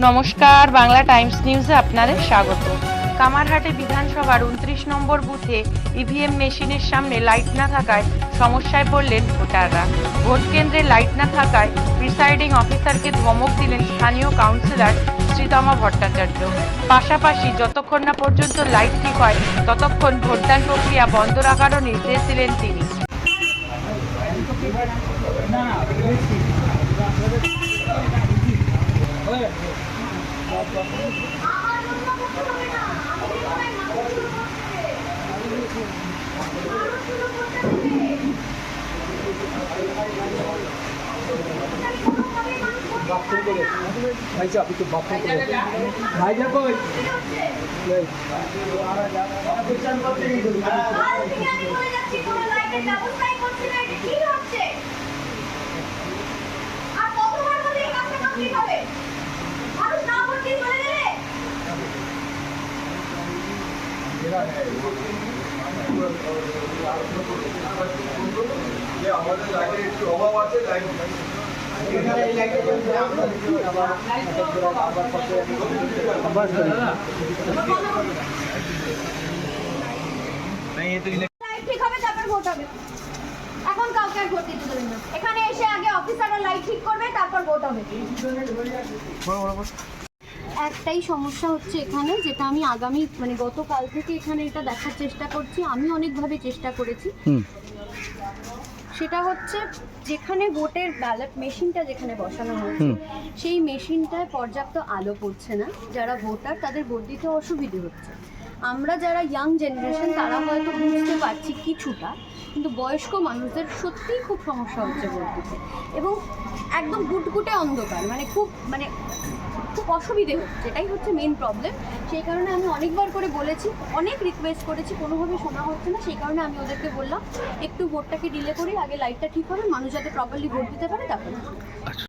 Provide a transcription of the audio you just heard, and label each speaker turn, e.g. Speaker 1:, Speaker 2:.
Speaker 1: নমস্কার, বাংলা টাইমস নিউজে আপনাদের স্বাগত। কামারহাটে বিধানসভার 29 নম্বর বুথে ইভিএম মেশিনের সামনে লাইট না থাকায় সমস্যায় পড়লেন ভোটাররা। ভোট কেন্দ্রে লাইট না থাকায় প্রিসাইডিং অফিসারকে ধমক দিলেন স্থানীয় কাউন্সিলর শ্রীতমা ভট্টাচার্য। পাশাপাশি যতক্ষণ না পর্যন্ত লাইট ঠিক হয় ততক্ষণ ভোটদান প্রক্রিয়া বন্ধ রাখারও নির্দেশ দিলেন তিনি।
Speaker 2: बाथरूम को भाई साहब तो बाथरूम को भाई जा कोई আমাদের লাইটের একটু অভাব আছে লাইট
Speaker 3: ঠিক হবে তারপর ভোট হবে। এখন কাউকে আর ভোট দিতে দেবেন না। এখানে এসে আগে অফিসাররা লাইট ঠিক করবে, তারপর ভোট হবে। একটাই সমস্যা হচ্ছে এখানে, যেটা আমি আগামী গতকাল থেকে এখানে এটা দেখার চেষ্টা করছি, আমি অনেকভাবে চেষ্টা করেছি। সেটা হচ্ছে যেখানে ভোটের ব্যালট মেশিনটা যেখানে বসানো হয়েছে সেই মেশিনটায় পর্যাপ্ত আলো পড়ছে না। যারা ভোটার তাদের ভোট দিতে অসুবিধে হচ্ছে। আমরা যারা ইয়াং জেনারেশন তারা হয়তো বুঝতে পারছি কিছুটা, কিন্তু বয়স্ক মানুষদের সত্যিই খুব সমস্যা হচ্ছে ভোট দিতে, এবং একদম গুটগুটে অন্ধকার, খুব অসুবিধে হচ্ছে। এটাই হচ্ছে মেন প্রবলেম। সেই কারণে আমি অনেকবার করে বলেছি, অনেক রিকোয়েস্ট করেছি, কোনোভাবে শোনা হচ্ছে না। সেই কারণে আমি ওদেরকে বললাম একটু ভোটটাকে ডিলে করি, আগে লাইটটা ঠিক হবে, মানুষ যাতে প্রপারলি ভোট দিতে পারে তারপরে।